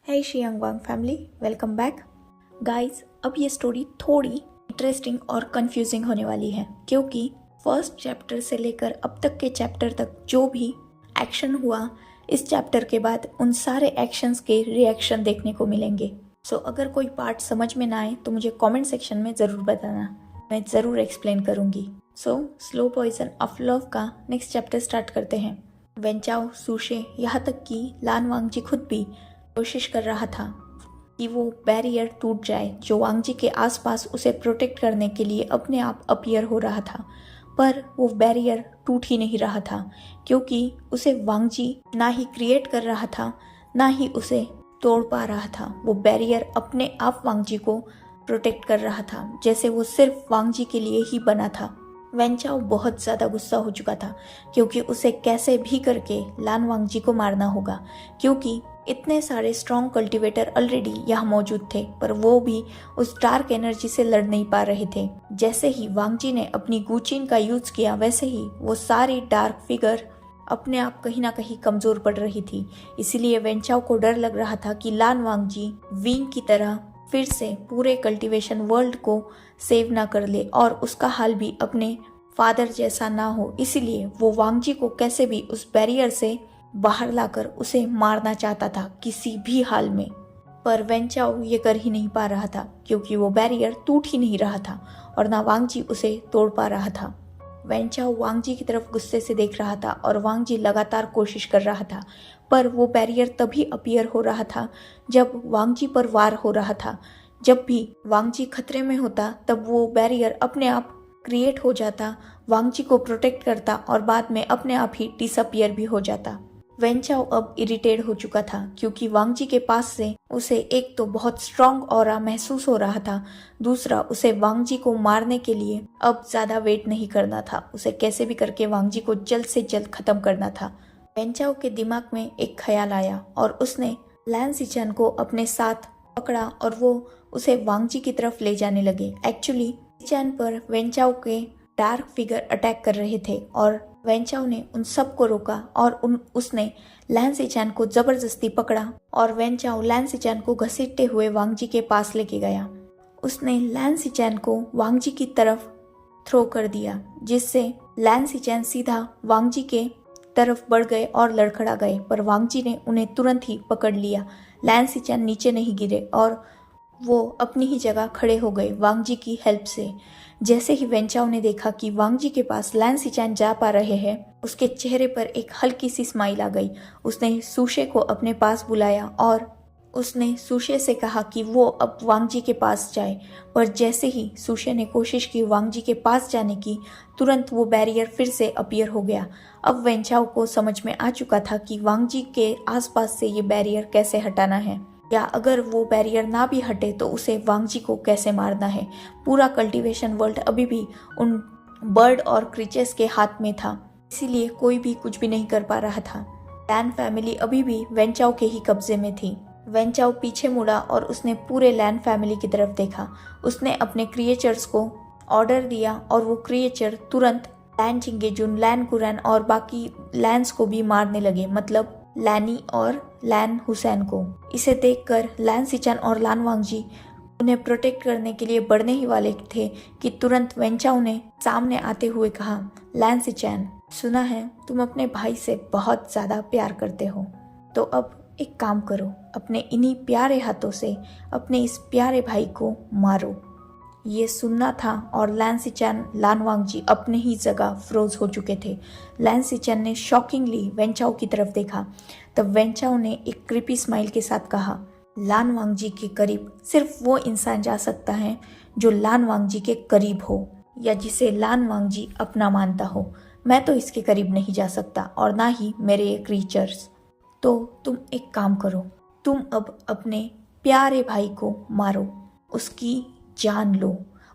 है शियांग वांग family, welcome back guys. अब ये स्टोरी थोड़ी इंटरेस्टिंग और कंफ्यूजिंग होने वाली है क्योंकि फर्स्ट चैप्टर से लेकर अब तक के चैप्टर तक जो भी एक्शन हुआ, इस चैप्टर के बाद उन सारे एक्शंस के रिएक्शन देखने को मिलेंगे। सो अगर कोई पार्ट समझ में ना आए तो मुझे कमेंट सेक्शन में ज़रूर बताना, मैं ज़रूर एक्सप्लेन करूँगी। So slow poison of love का नेक्स्ट चैप्टर स्टार्ट करते हैं। वेंचाओ, सुशे, यहाँ तक कि लान वांगजी खुद भी कोशिश कर रहा था कि वो बैरियर टूट जाए जो वांगजी के आसपास उसे प्रोटेक्ट करने के लिए अपने आप अपीयर हो रहा था, पर वो बैरियर टूट ही नहीं रहा था क्योंकि उसे वांगजी ना ही क्रिएट कर रहा था ना ही उसे तोड़ पा रहा था। वो बैरियर अपने आप वांगजी को प्रोटेक्ट कर रहा था, जैसे वो सिर्फ वांगजी के लिए ही बना था। वेंचाओ बहुत ज़्यादा गुस्सा हो चुका था क्योंकि उसे कैसे भी करके लान वांगजी को मारना होगा, क्योंकि इतने सारे स्ट्रॉन्ग कल्टीवेटर ऑलरेडी यहाँ मौजूद थे, पर वो भी उस डार्क एनर्जी से लड़ नहीं पा रहे थे। जैसे ही वांगजी ने अपनी गुचिन का यूज किया, वैसे ही वो सारी डार्क फिगर अपने आप कहीं ना कहीं कमजोर पड़ रही थी। इसीलिए वेंचाओ को डर लग रहा था कि लान वांगजी विंग की तरह फिर से पूरे कल्टीवेशन वर्ल्ड को सेव ना कर ले और उसका हाल भी अपने फादर जैसा ना हो। इसीलिए वो वांगजी को कैसे भी उस बैरियर से बाहर लाकर उसे मारना चाहता था किसी भी हाल में, पर वेंचाओ ये कर ही नहीं पा रहा था क्योंकि वो बैरियर टूट ही नहीं रहा था और ना वांगजी उसे तोड़ पा रहा था। वेंचाओ वांगजी की तरफ गुस्से से देख रहा था और वांगजी लगातार कोशिश कर रहा था, पर वो बैरियर तभी अपीयर हो रहा था जब वांगजी पर वार हो रहा था। जब भी वांगजी खतरे में होता तब वो बैरियर अपने आप क्रिएट हो जाता, वांगजी को प्रोटेक्ट करता और बाद में अपने आप ही डिसअपियर भी हो जाता। वेंचाओ अब इरिटेट हो चुका था क्योंकि वांगजी के पास से उसे एक तो बहुत स्ट्रॉन्ग ऑरा महसूस हो रहा था, दूसरा उसे वांगजी को मारने के लिए अब ज्यादा वेट नहीं करना था। उसे कैसे भी करके वांगजी को जल्द से जल्द खत्म करना था। वेंचाओ के दिमाग में एक ख्याल आया और उसने लैन सिचन को अपने साथ पकड़ा और वो उसे वांगजी की तरफ ले जाने लगे। एक्चुअली सिचन पर वेंचाओ के डार्क फिगर अटैक कर रहे थे और वेंचाओ ने उन सब को रोका और उसने लैन सिचन को जबरदस्ती पकड़ा और वेंचाओ लैन सिचन को घसीटते हुए वांगजी के पास लेके गया। उसने लैन सिचन को वांगजी की तरफ थ्रो कर दिया, जिससे लैन सिचन सीधा वांगजी के तरफ बढ़ गए और लड़खड़ा गए, पर वांगजी ने उन्हें तुरंत ही पकड़ लिया। लैन सिचन नीचे नहीं गिरे और वो अपनी ही जगह खड़े हो गए वांगजी की हेल्प से। जैसे ही वेंचाओ ने देखा कि वांगजी के पास लैन सिचन जा पा रहे हैं, उसके चेहरे पर एक हल्की सी स्माइल आ गई। उसने सुशे को अपने पास बुलाया और उसने सुशे से कहा कि वो अब वांगजी के पास जाए, पर जैसे ही सुशे ने कोशिश की वांगजी के पास जाने की, तुरंत वो बैरियर फिर से अपीयर हो गया। अब वेंचाओ को समझ में आ चुका था कि वांगजी के आसपास से ये बैरियर कैसे हटाना है, या अगर वो बैरियर ना भी हटे तो उसे वांगजी को कैसे मारना है। पूरा कल्टीवेशन वर्ल्ड अभी भी उन बर्ड और क्रीचर्स के हाथ में था, इसीलिए कोई भी कुछ भी नहीं कर पा रहा था। लैन फैमिली अभी भी वेंचाओ के ही कब्जे में थी। वेंचाओ पीछे मुड़ा और उसने पूरे लैन फैमिली की तरफ देखा। उसने अपने क्रिएचर्स को ऑर्डर दिया और वो क्रिएचर तुरंत लैन चिंगेजुन, लैन कुरैन और बाकी लैंस को भी मारने लगे, मतलब लैनी और लैन हुसैन को। इसे देखकर लैन सिचन और लान वांगजी उन्हें प्रोटेक्ट करने के लिए बढ़ने ही वाले थे कि तुरंत वेंचाओ ने सामने आते हुए कहा, लैन सिचन, सुना है तुम अपने भाई से बहुत ज्यादा प्यार करते हो, तो अब एक काम करो, अपने इन्हीं प्यारे हाथों से अपने इस प्यारे भाई को मारो। ये सुनना था और लैन सिचन, लान वांगजी अपने ही जगह फ्रोज हो चुके थे। लैन सिचन ने शॉकिंगली वेंचाओ की तरफ देखा, तब वेंचाओ ने एक क्रीपी स्माइल के साथ कहा, लान वांगजी के करीब सिर्फ वो इंसान जा सकता है जो लान वांगजी के करीब हो या जिसे लान वांगजी अपना मानता हो। मैं तो इसके करीब नहीं जा सकता और ना ही मेरे ये क्रीचर्स। तो तुम एक काम करो, तुम अब अपने प्यारे भाई को मारो, उसकी जान लो,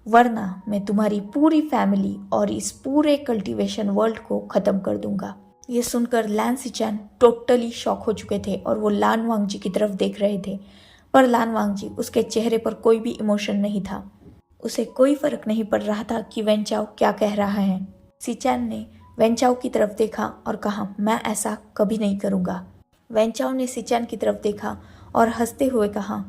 वरना मैं तुम्हारी पूरी फैमिली और इस पूरे कल्टीवेशन वर्ल्ड को खत्म कर दूंगा। ये सुनकर लैन सिचन टोटली शॉक हो चुके थे और वो लान वांगजी की तरफ देख रहे थे, पर लान वांगजी, उसके चेहरे पर कोई भी इमोशन नहीं था। उसे कोई फर्क नहीं पड़ रहा था कि वेंचाओ क्या कह रहा है। सिचन ने वेंचाओ की तरफ देखा और कहा, मैं ऐसा कभी नहीं करूंगा। वेंचाओ ने सिचन की तरफ देखा और हंसते हुए कहा,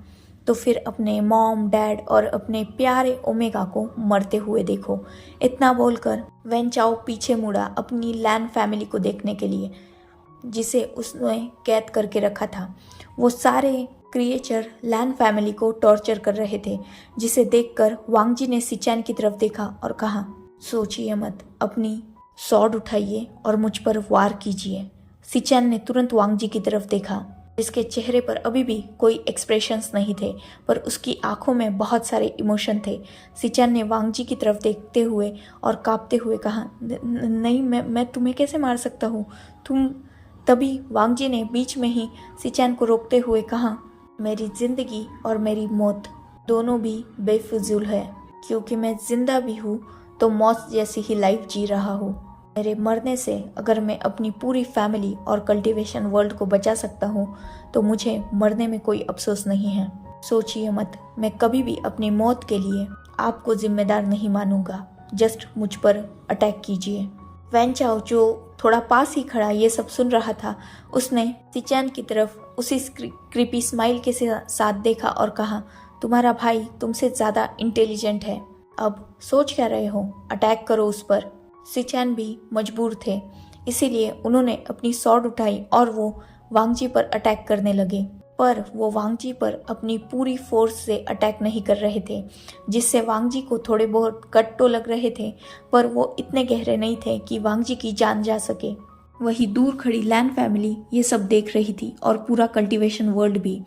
तो फिर अपने मॉम डैड और अपने प्यारे ओमेगा को मरते हुए देखो। इतना बोलकर वेन चाओ पीछे मुड़ा अपनी लैन फैमिली को देखने के लिए, जिसे उसने कैद करके रखा था। वो सारे क्रिएचर लैन फैमिली को टॉर्चर कर रहे थे, जिसे देखकर वांगजी ने सिचैन की तरफ देखा और कहा, सोचिए मत, अपनी सॉर्ड उठाइए और मुझ पर वार कीजिए। सिचैन ने तुरंत वांगजी की तरफ देखा, जिसके चेहरे पर अभी भी कोई एक्सप्रेशंस नहीं थे, पर उसकी आंखों में बहुत सारे इमोशन थे। सिचैन ने वांगजी की तरफ देखते हुए और कांपते हुए कहा, नहीं, मैं तुम्हें कैसे मार सकता हूँ, तुम। तभी वांगजी ने बीच में ही सिचैन को रोकते हुए कहा, मेरी जिंदगी और मेरी मौत दोनों भी बेफिजूल है, क्योंकि मैं जिंदा भी हूँ तो मौत जैसी ही लाइफ जी रहा हूँ। मेरे मरने से अगर मैं अपनी पूरी फैमिली और कल्टीवेशन वर्ल्ड को बचा सकता हूँ तो मुझे मरने में कोई अफसोस नहीं है। सोचिए मत, मैं कभी भी अपनी मौत के लिए आपको जिम्मेदार नहीं मानूंगा। जस्ट मुझ पर अटैक कीजिए। वैन चाओ, जो थोड़ा पास ही खड़ा ये सब सुन रहा था, उसने सिचैन की तरफ उसी क्रीपी स्माइल के साथ देखा और कहा, तुम्हारा भाई तुमसे ज़्यादा इंटेलिजेंट है, अब सोच क्या रहे हो, अटैक करो उस पर। सिचैन भी मजबूर थे, इसीलिए उन्होंने अपनी सॉर्ड उठाई और वो वांगजी पर अटैक करने लगे। पर वो वांगजी पर अपनी पूरी फोर्स से अटैक नहीं कर रहे थे, जिससे वांगजी को थोड़े बहुत कट तो लग रहे थे, पर वो इतने गहरे नहीं थे कि वांगजी की जान जा सके। वही दूर खड़ी लैन फैमिली ये सब देख रही थी और पूरा कल्टीवेशन वर्ल्ड भी।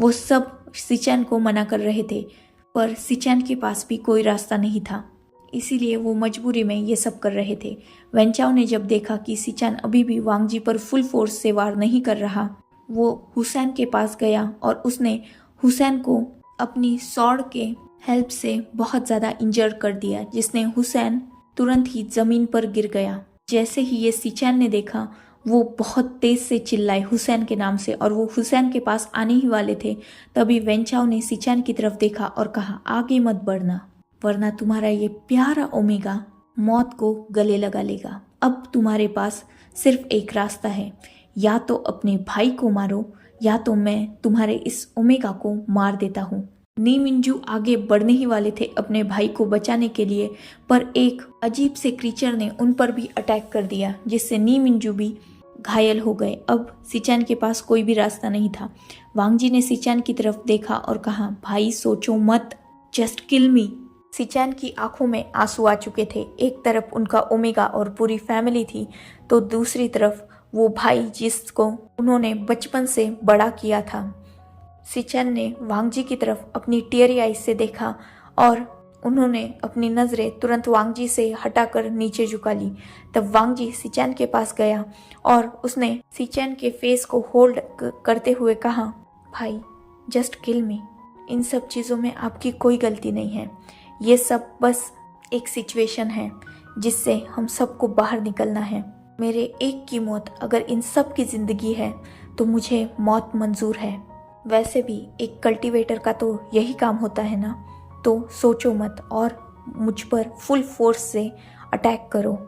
वो सब सिचैन को मना कर रहे थे, पर सिचैन के पास भी कोई रास्ता नहीं था, इसीलिए वो मजबूरी में ये सब कर रहे थे। वेन चाओ ने जब देखा कि सिचैन अभी भी वांगजी पर फुल फोर्स से वार नहीं कर रहा, वो हुसैन के पास गया और उसने हुसैन को अपनी सॉर्ड के हेल्प से बहुत ज़्यादा इंजर कर दिया, जिसने हुसैन तुरंत ही ज़मीन पर गिर गया। जैसे ही ये सिचैन ने देखा, वो बहुत तेज से चिल्लाए हुसैन के नाम से और वो हुसैन के पास आने ही वाले थे। तभी वेन चाओ ने सिचैन की तरफ देखा और कहा, आगे मत बढ़ना, वरना तुम्हारा ये प्यारा ओमेगा मौत को गले लगा लेगा। अब तुम्हारे पास सिर्फ एक रास्ता है, या तो अपने भाई को मारो या तो मैं तुम्हारे इस ओमेगा को मार देता हूँ। नी मिंजू आगे बढ़ने ही वाले थे अपने भाई को बचाने के लिए, पर एक अजीब से क्रीचर ने उन पर भी अटैक कर दिया, जिससे नी मिंजू भी घायल हो गए। अब सिचैन के पास कोई भी रास्ता नहीं था। वांगजी ने सिचैन की तरफ देखा और कहा, भाई सोचो मत, जस्ट किल मी। सिचैन की आंखों में आंसू आ चुके थे। एक तरफ उनका ओमेगा और पूरी फैमिली थी, तो दूसरी तरफ वो भाई जिसको उन्होंने बचपन से बड़ा किया था। सिचैन ने वांगजी की तरफ अपनी टीयरी आइज से देखा और उन्होंने अपनी नज़रें तुरंत वांगजी से हटाकर नीचे झुका ली। तब वांगजी सिचैन के पास गया और उसने सिचैन के फेस को होल्ड करते हुए कहा, भाई जस्ट किल मी, इन सब चीज़ों में आपकी कोई गलती नहीं है, ये सब बस एक सिचुएशन है जिससे हम सबको बाहर निकलना है। मेरे एक की मौत अगर इन सब की ज़िंदगी है तो मुझे मौत मंजूर है। वैसे भी एक कल्टीवेटर का तो यही काम होता है ना, तो सोचो मत और मुझ पर फुल फोर्स से अटैक करो।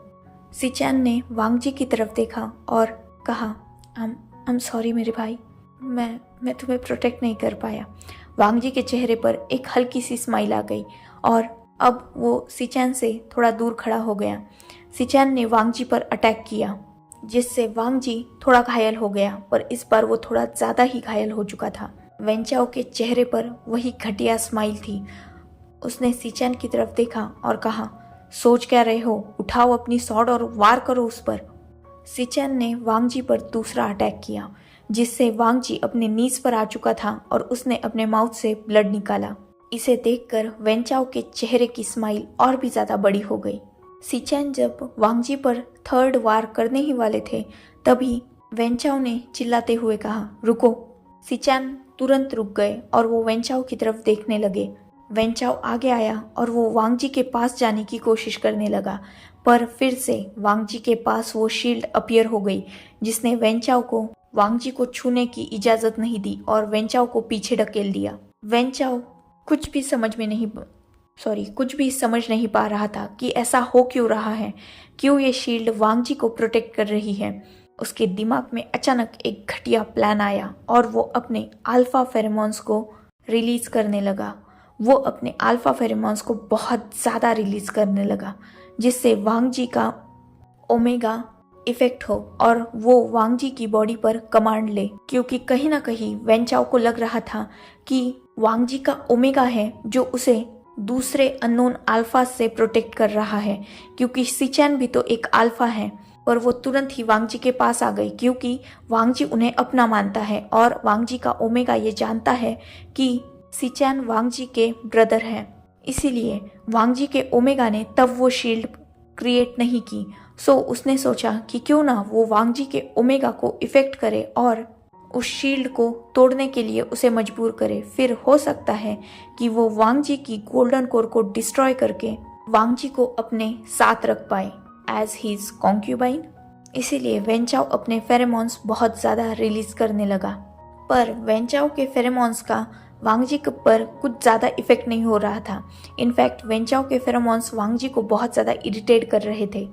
सिचैन ने वांगजी की तरफ देखा और कहा, आई एम सॉरी मेरे भाई, मैं तुम्हें प्रोटेक्ट नहीं कर पाया। वांगजी के चेहरे पर एक हल्की सी स्माइल आ गई और अब वो सिचैन से थोड़ा दूर खड़ा हो गया। सिचैन ने वांगजी पर अटैक किया, जिससे वांगजी थोड़ा घायल हो गया, पर इस बार वो थोड़ा ज़्यादा ही घायल हो चुका था। वेन चाओ के चेहरे पर वही घटिया स्माइल थी। उसने सिचैन की तरफ देखा और कहा, सोच क्या रहे हो, उठाओ अपनी सॉर्ड और वार करो उस पर। सिचैन ने वांगजी पर दूसरा अटैक किया, जिससे वांगजी अपने नीज पर आ चुका था और उसने अपने माउथ से ब्लड निकाला। इसे देखकर वेन चाओ के चेहरे की स्माइल और भी ज़्यादा बड़ी हो गई। सिचैन जब वांगजी पर थर्ड वार करने ही वाले थे, तभी वेन चाओ ने चिल्लाते हुए कहा, रुको। सिचैन तुरंत रुक गए और वो वेन चाओ की तरफ देखने लगे। वेन चाओ आगे आया और वो वांगजी के पास जाने की कोशिश करने लगा, पर फिर से वांगजी के पास वो शील्ड अपीयर हो गई, जिसने वेन चाओ को वांगजी को छूने की इजाज़त नहीं दी और वेन चाओ को पीछे ढकेल दिया। वेन चाओ कुछ भी समझ नहीं पा रहा था कि ऐसा हो क्यों रहा है, क्यों ये शील्ड वांगजी को प्रोटेक्ट कर रही है। उसके दिमाग में अचानक एक घटिया प्लान आया और वो अपने अल्फा फेरोमोन्स को रिलीज करने लगा। वो अपने अल्फा फेरोमोन्स को बहुत ज़्यादा रिलीज करने लगा, जिससे वांग जी का ओमेगा इफेक्ट हो और वो वांग जी की बॉडी पर कमांड ले। क्योंकि कहीं ना कहीं वेंचाओ को लग रहा था कि वांग जी का ओमेगा है जो उसे दूसरे अननोन अल्फा से प्रोटेक्ट कर रहा है, क्योंकि सिचैन भी तो एक अल्फा है। पर वो तुरंत ही वांग जी के पास आ गई, क्योंकि वांग जी उन्हें अपना मानता है और वांग जी का ओमेगा ये जानता है कि सिचैन वांग जी के ब्रदर है। इसीलिए वांग जी के ओमेगा ने तब वो शील्ड क्रिएट नहीं की। सो उसने सोचा कि क्यों ना वो वांग जी के ओमेगा को इफेक्ट करे और उस शील्ड को तोड़ने के लिए उसे मजबूर करे। फिर हो सकता है कि वो वांग जी की गोल्डन कोर को डिस्ट्रॉय करके वांग जी को अपने साथ रख पाए एज हीज कॉन्क्यूबाइन। इसीलिए वेंचाओ अपने फेरोमोन्स बहुत ज़्यादा रिलीज करने लगा। पर वेंचाओ के फेरोमोन्स का वांग जी पर कुछ ज़्यादा इफेक्ट नहीं हो रहा था। इनफैक्ट वेंचाओ के फेरोमोन्स वांग जी को बहुत ज़्यादा इरिटेट कर रहे थे।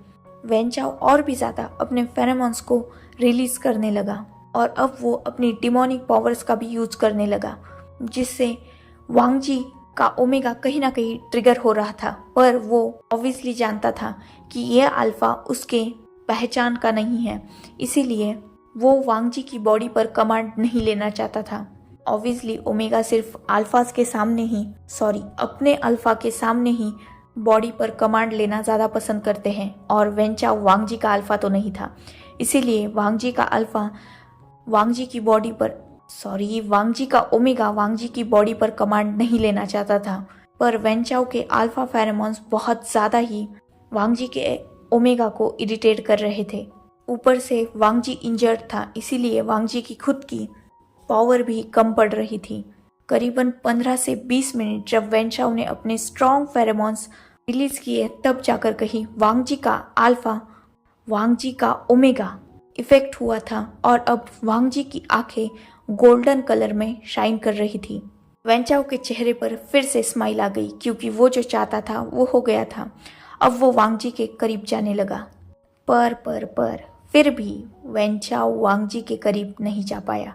वेंचाओ और भी ज़्यादा अपने फेरोमोन्स को रिलीज करने लगा और अब वो अपनी डिमोनिक पावर्स का भी यूज करने लगा, जिससे वांग जी का ओमेगा कहीं ना कहीं ट्रिगर हो रहा था। पर वो ऑब्वियसली जानता था कि यह अल्फा उसके पहचान का नहीं है, इसीलिए वो वांग जी की बॉडी पर कमांड नहीं लेना चाहता था। ऑब्वियसली ओमेगा सिर्फ अल्फाज के सामने ही अपने अल्फा के सामने ही बॉडी पर कमांड लेना ज़्यादा पसंद करते हैं, और वेंचाओ वांग जी का अल्फा तो नहीं था। इसीलिए वांग जी का अल्फा वांग जी की बॉडी पर वांग जी का ओमेगा वांग जी की बॉडी पर कमांड नहीं लेना चाहता था। पर वेंचाओ के अल्फा फेरोमोन्स बहुत ज़्यादा ही वांग जी के ओमेगा को इरिटेट कर रहे थे। ऊपर से वांग जी इंजर्ड था, इसीलिए वांग जी की खुद की पावर भी कम पड़ रही थी। करीबन 15 से 20 मिनट जब वेंचाओ ने अपने स्ट्रॉन्ग फेरोमोन्स रिलीज किए, तब जाकर कहीं वांग जी का अल्फा वांग जी का ओमेगा इफेक्ट हुआ था और अब वांग जी की आंखें गोल्डन कलर में शाइन कर रही थी। वेंचाओ के चेहरे पर फिर से स्माइल आ गई, क्योंकि वो जो चाहता था वो हो गया था। अब वो वांग जी के करीब जाने लगा, पर फिर भी वेंचाओ वांग जी के करीब नहीं जा पाया,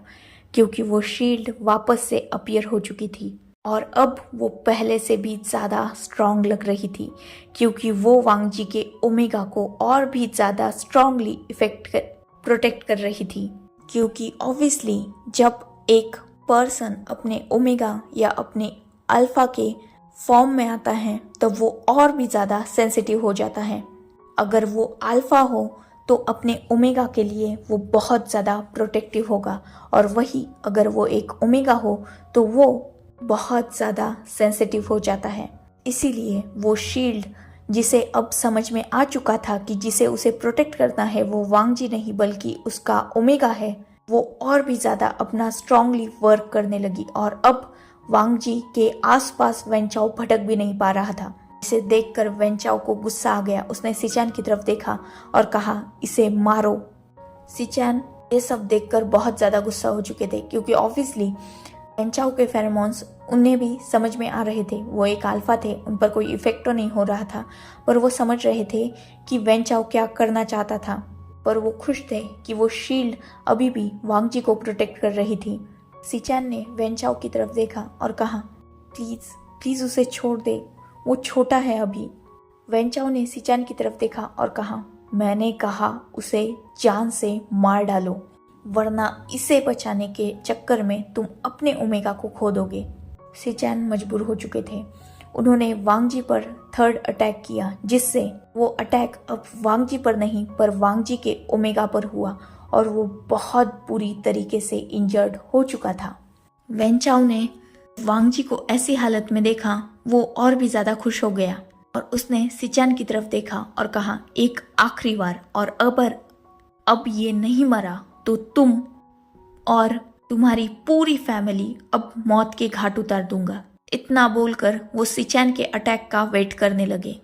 क्योंकि वो शील्ड वापस से अपीयर हो चुकी थी और अब वो पहले से भी ज़्यादा स्ट्रॉन्ग लग रही थी, क्योंकि वो वांग जी के ओमेगा को और भी ज़्यादा स्ट्रॉन्गली प्रोटेक्ट कर रही थी। क्योंकि ऑब्वियसली जब एक पर्सन अपने ओमेगा या अपने अल्फा के फॉर्म में आता है तब वो और भी ज़्यादा सेंसिटिव हो जाता है। अगर वो अल्फा हो तो अपने ओमेगा के लिए वो बहुत ज़्यादा प्रोटेक्टिव होगा, और वही अगर वो एक ओमेगा हो तो वो बहुत ज़्यादा सेंसिटिव हो जाता है। इसीलिए वो शील्ड जिसे अब समझ में आ चुका था कि जिसे उसे प्रोटेक्ट करना है वो वांग जी नहीं बल्कि उसका ओमेगा है, वो और भी ज़्यादा अपना स्ट्रांगली वर्क करने लगी। और अब वांग जी के आसपास वेंचाओ भटक भी नहीं पा रहा था। इसे देखकर वेंचाओ को गुस्सा आ गया। उसने सिचैन की तरफ देखा और कहा, इसे मारो। सिचैन ये सब देखकर बहुत ज़्यादा गुस्सा हो चुके थे, क्योंकि ऑब्वियसली वेंचाओ के फेरोमोन्स उन्हें भी समझ में आ रहे थे। वो एक अल्फा थे, उन पर कोई इफेक्ट तो नहीं हो रहा था, पर वो समझ रहे थे कि वेंचाओ क्या करना चाहता था। पर वो खुश थे कि वो शील्ड अभी भी वांग जी को प्रोटेक्ट कर रही थी। सिचैन ने वेंचाओ की तरफ देखा और कहा, प्लीज़ उसे छोड़ दे, वो छोटा है अभी। वेंचाओ ने सिचैन की तरफ देखा और कहा, मैंने कहा उसे जान से मार डालो, वरना इसे बचाने के चक्कर में तुम अपने ओमेगा को खो दोगे। सिचैन मजबूर हो चुके थे। उन्होंने वांग जी पर थर्ड अटैक किया, जिससे वो अटैक अब वांग जी पर नहीं पर वांग जी के ओमेगा पर हुआ और वो बहुत बुरी तरीके से इंजर्ड हो चुका था। वेंचाओ ने वांग जी को ऐसी हालत में देखा, वो और भी ज़्यादा खुश हो गया और उसने सिचैन की तरफ देखा और कहा, एक आखिरी बार, और अब ये नहीं मरा तो तुम और तुम्हारी पूरी फैमिली अब मौत के घाट उतार दूंगा। इतना बोलकर वो सिचैन के अटैक का वेट करने लगे।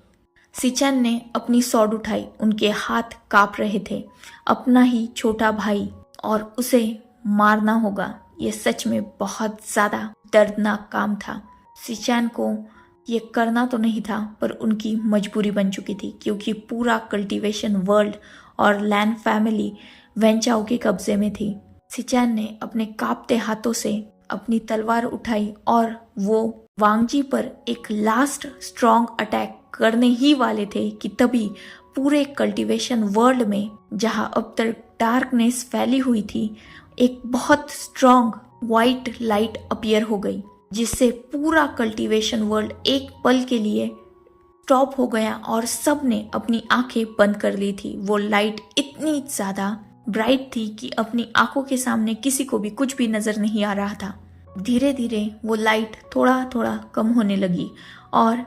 सिचैन ने अपनी सॉर्ड उठाई, उनके हाथ कांप रहे थे। अपना ही छोटा भाई और उसे मारना होगा, ये सच में बहुत ज़्यादा दर्दनाक काम था। सिचैन को ये करना तो नहीं था, पर उनकी मजबूरी बन चुकी थी, क्योंकि पूरा कल्टीवेशन वर्ल्ड और लैंड फैमिली वेंचाओ के कब्जे में थी। सिचैन ने अपने कांपते हाथों से अपनी तलवार उठाई और वो वांगजी पर एक लास्ट स्ट्रॉन्ग अटैक करने ही वाले थे कि तभी पूरे कल्टीवेशन वर्ल्ड में, जहां अब तक डार्कनेस फैली हुई थी, एक बहुत स्ट्रॉन्ग व्हाइट लाइट अपीयर हो गई, जिससे पूरा कल्टीवेशन वर्ल्ड एक पल के लिए स्टॉप हो गया और सब ने अपनी आंखें बंद कर ली थी। वो लाइट इतनी ज्यादा ब्राइट थी कि अपनी आंखों के सामने किसी को भी कुछ भी नजर नहीं आ रहा था। धीरे धीरे वो लाइट थोड़ा थोड़ा कम होने लगी और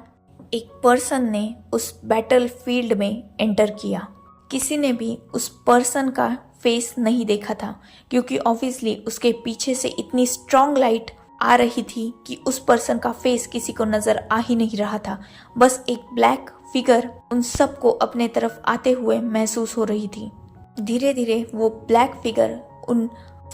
एक पर्सन ने उस बैटल फील्ड में एंटर किया। किसी ने भी उस पर्सन का फेस नहीं देखा था, क्योंकि ऑब्वियसली उसके पीछे से इतनी स्ट्रॉन्ग लाइट आ रही थी कि उस पर्सन का फेस किसी को नजर आ ही नहीं रहा था। बस एक ब्लैक फिगर उन सबको अपने तरफ आते हुए महसूस हो रही थी। धीरे धीरे वो ब्लैक फिगर उन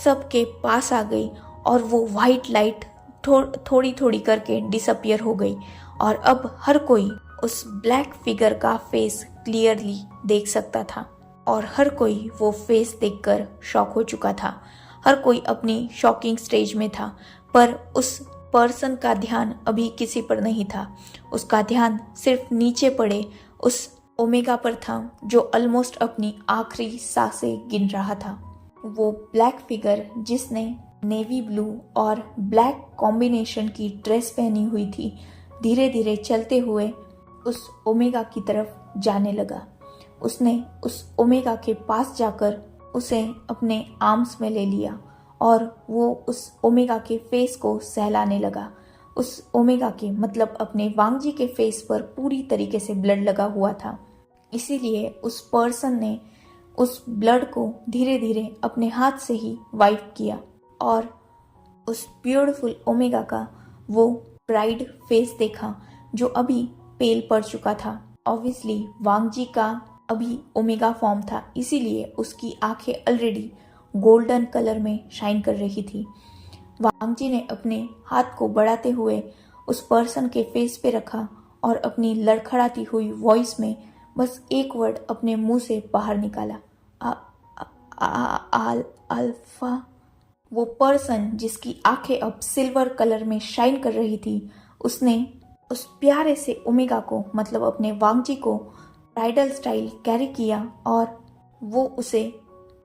सब के पास आ गई और वो व्हाइट लाइट थोड़ी थोड़ी करके डिसअपियर हो गई और अब हर कोई उस ब्लैक फिगर का फेस क्लियरली देख सकता था और हर कोई वो फेस देखकर शॉक हो चुका था। हर कोई अपनी शॉकिंग स्टेज में था, पर उस पर्सन का ध्यान अभी किसी पर नहीं था। उसका ध्यान सिर्फ नीचे पड़े उस ओमेगा पर था, जो ऑलमोस्ट अपनी आखिरी सांसें गिन रहा था। वो ब्लैक फिगर जिसने नेवी ब्लू और ब्लैक कॉम्बिनेशन की ड्रेस पहनी हुई थी, धीरे धीरे चलते हुए उस ओमेगा की तरफ जाने लगा। उसने उस ओमेगा के पास जाकर उसे अपने आर्म्स में ले लिया और वो उस ओमेगा के फेस को सहलाने लगा। उस ओमेगा के मतलब अपने वांगजी के फेस पर पूरी तरीके से ब्लड लगा हुआ था, इसीलिए उस पर्सन ने उस ब्लड को धीरे धीरे अपने हाथ से ही वाइप किया और उस ब्यूटीफुल ओमेगा का वो ब्राइड फेस देखा, जो अभी पेल पड़ चुका था। ऑब्वियसली वांगजी का अभी ओमेगा फॉर्म था, इसीलिए उसकी आंखें ऑलरेडी गोल्डन कलर में शाइन कर रही थी। वांगजी ने अपने हाथ को बढ़ाते हुए उस पर्सन के फेस पे रखा और अपनी लड़खड़ाती हुई वॉइस में बस एक वर्ड अपने मुंह से बाहर निकाला, अल्फा। वो पर्सन जिसकी आंखें अब सिल्वर कलर में शाइन कर रही थी, उसने उस प्यारे से ओमेगा को मतलब अपने वांगजी को ब्राइडल स्टाइल कैरी किया और वो उसे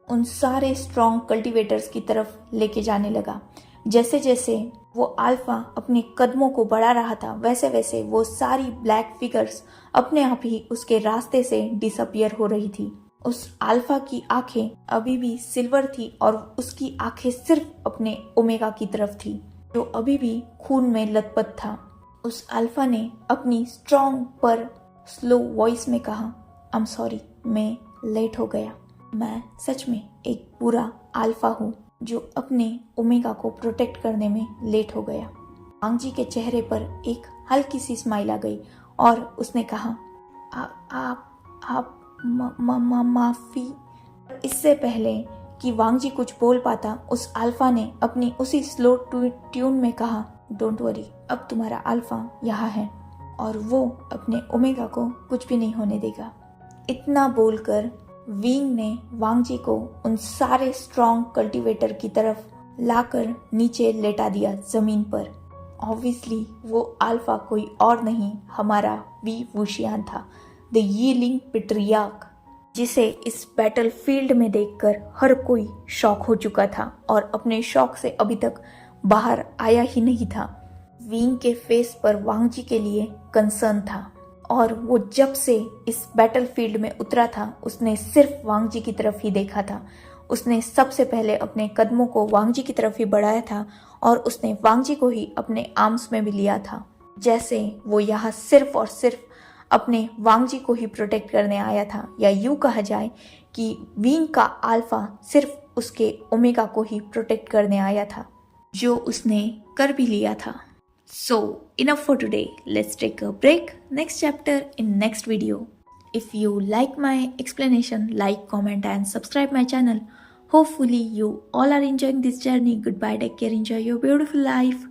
उन सारे स्ट्रॉन्ग कल्टीवेटर्स की तरफ लेके जाने लगा। जैसे जैसे वो अल्फा अपने कदमों को बढ़ा रहा था, वैसे वैसे वो सारी ब्लैक फिगर्स अपने आप ही उसके रास्ते से डिसअपियर हो रही थी। उस अल्फा की आंखें अभी भी सिल्वर थी और उसकी आंखें सिर्फ अपने ओमेगा की तरफ थी, जो अभी भी खून में लथपथ था। उस अल्फा ने अपनी स्ट्रॉन्ग पर स्लो वॉइस में कहा, आई एम सॉरी, मैं लेट हो गया। मैं सच में एक बुरा अल्फा हूँ जो अपने ओमेगा को प्रोटेक्ट करने में लेट हो गया। वांगजी के चेहरे पर एक हल्की सी स्माइल आ गई और उसने कहा, आप माफी। इससे पहले कि वांगजी कुछ बोल पाता, उस अल्फा ने अपनी उसी स्लो ट्यून में कहा, डोंट वरी, अब तुम्हारा अल्फा यहाँ है और वो अपने ओमेगा को कुछ भी नहीं होने देगा। इतना बोलकर विंग ने वांगजी को उन सारे स्ट्रॉन्ग कल्टीवेटर की तरफ लाकर नीचे लेटा दिया जमीन पर। ऑब्वियसली वो अल्फा कोई और नहीं, हमारा वी वुशियान था, द यीलिंग पेट्रियार्क, जिसे इस बैटल फील्ड में देखकर हर कोई शॉक हो चुका था और अपने शॉक से अभी तक बाहर आया ही नहीं था। विंग के फेस पर वांगजी के लिए कंसर्न था और वो जब से इस बैटल फील्ड में उतरा था, उसने सिर्फ वांगजी की तरफ ही देखा था। उसने सबसे पहले अपने कदमों को वांगजी की तरफ ही बढ़ाया था और उसने वांगजी को ही अपने आर्म्स में भी लिया था, जैसे वो यहाँ सिर्फ और सिर्फ अपने वांगजी को ही प्रोटेक्ट करने आया था, या यूं कहा जाए कि विंग का अल्फा सिर्फ उसके ओमेगा को ही प्रोटेक्ट करने आया था, जो उसने कर भी लिया था। So enough for today. Let's take a break. Next chapter in next video. If you like my explanation, like, comment and subscribe my channel. Hopefully you all are enjoying this journey. Goodbye. Take care. Enjoy your beautiful life.